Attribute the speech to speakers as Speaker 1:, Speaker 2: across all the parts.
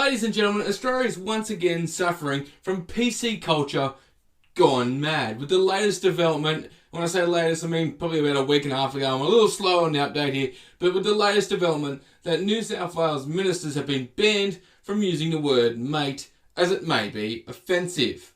Speaker 1: Ladies and gentlemen, Australia is once again suffering from PC culture gone mad. With the latest development, when I say latest, I mean probably about a week and a half ago. I'm a little slow on the update here, but with the latest development that New South Wales ministers have been banned from using the word mate as it may be offensive.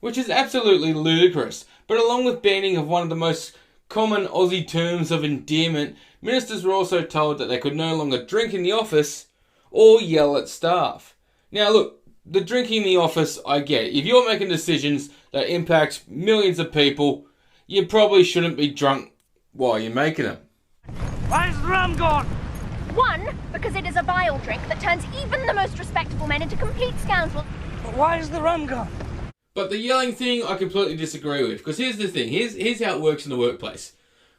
Speaker 1: Which is absolutely ludicrous. But along with banning of one of the most common Aussie terms of endearment, ministers were also told that they could no longer drink in the office or yell at staff. Now look, the drinking in the office, I get it. If you're making decisions that impact millions of people, you probably shouldn't be drunk while you're making them.
Speaker 2: Where's the rum gone?
Speaker 3: One, because it is a vile drink that turns even the most respectable men into complete scoundrels.
Speaker 2: But why is the rum gone?
Speaker 1: But the yelling thing, I completely disagree with. Because here's the thing. Here's how it works in the workplace.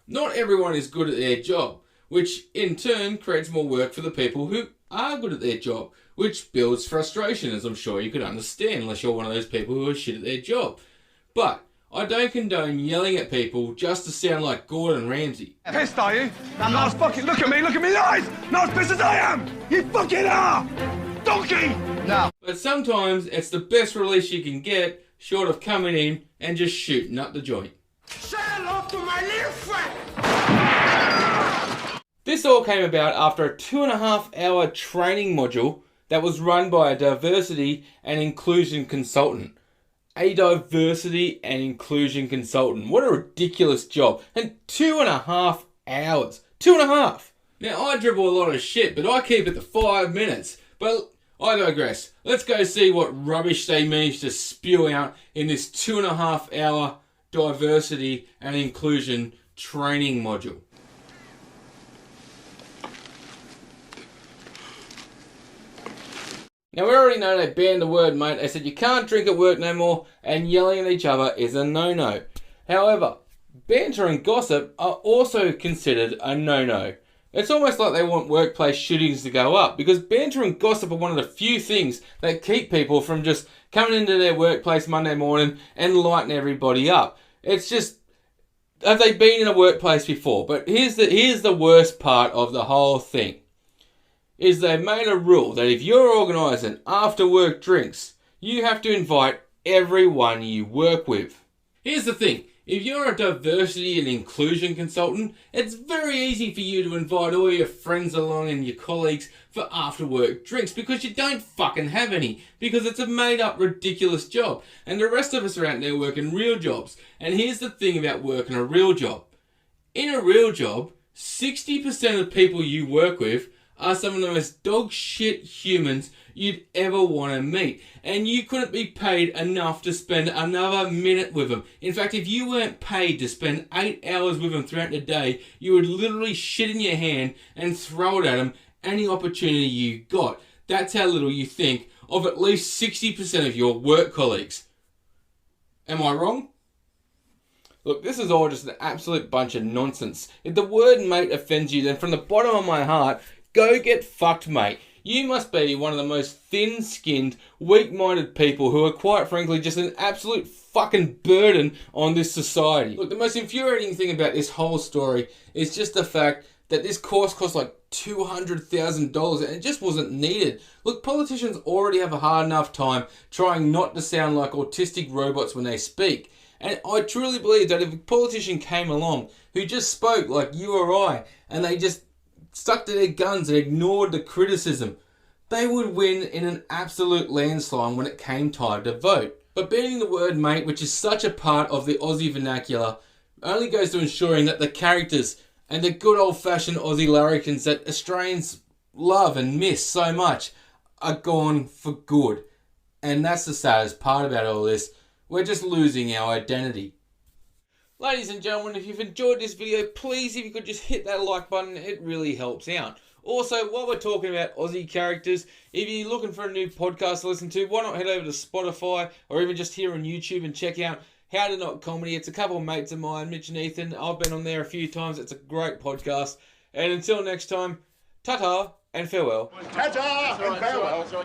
Speaker 1: Not everyone is good at their job, which in turn creates more work for the people who are good at their job, which builds frustration, as I'm sure you could understand, unless you're one of those people who are shit at their job. But I don't condone yelling at people just to sound like Gordon Ramsay.
Speaker 4: Pissed, are you? Not as fucking... Look at me in the eyes! Not as pissed as I am! You fucking are! Donkey! No.
Speaker 1: But sometimes it's the best release you can get, short of coming in and just shooting up the joint.
Speaker 4: Say hello to my little friend!
Speaker 1: This all came about after a 2.5-hour training module that was run by a diversity and inclusion consultant. A diversity and inclusion consultant. What a ridiculous job. And 2.5 hours. 2.5! Now, I dribble a lot of shit, but I keep it to 5 minutes. But I digress. Let's go see what rubbish they managed to spew out in this 2.5-hour diversity and inclusion training module. Now, we already know they banned the word mate. They said you can't drink at work no more, and yelling at each other is a no-no. However, banter and gossip are also considered a no-no. It's almost like they want workplace shootings to go up, because banter and gossip are one of the few things that keep people from just coming into their workplace Monday morning and lighting everybody up. It's just, have they been in a workplace before? But here's the worst part of the whole thing. Is they've made a rule that if you're organising after work drinks, you have to invite everyone you work with. Here's the thing, if you're a diversity and inclusion consultant, it's very easy for you to invite all your friends along and your colleagues for after work drinks because you don't fucking have any, because it's a made up ridiculous job and the rest of us are out there working real jobs. And here's the thing about working a real job. In a real job, 60% of the people you work with are some of the most dog shit humans you'd ever want to meet. And you couldn't be paid enough to spend another minute with them. In fact, if you weren't paid to spend 8 hours with them throughout the day, you would literally shit in your hand and throw it at them any opportunity you got. That's how little you think of at least 60% of your work colleagues. Am I wrong? Look, this is all just an absolute bunch of nonsense. If the word mate offends you, then from the bottom of my heart, go get fucked, mate. You must be one of the most thin-skinned, weak-minded people who are quite frankly just an absolute fucking burden on this society. Look, the most infuriating thing about this whole story is just the fact that this course cost like $200,000 and it just wasn't needed. Look, politicians already have a hard enough time trying not to sound like autistic robots when they speak. And I truly believe that if a politician came along who just spoke like you or I, and they just stuck to their guns and ignored the criticism, they would win in an absolute landslide when it came time to vote. But banning the word mate, which is such a part of the Aussie vernacular, only goes to ensuring that the characters and the good old-fashioned Aussie larrikins that Australians love and miss so much are gone for good. And that's the saddest part about all this. We're just losing our identity. Ladies and gentlemen, if you've enjoyed this video, please, if you could just hit that like button, it really helps out. Also, while we're talking about Aussie characters, if you're looking for a new podcast to listen to, why not head over to Spotify or even just here on YouTube and check out How to Not Comedy. It's a couple of mates of mine, Mitch and Ethan. I've been on there a few times. It's a great podcast. And until next time, ta-ta and farewell.
Speaker 4: Ta-ta and farewell.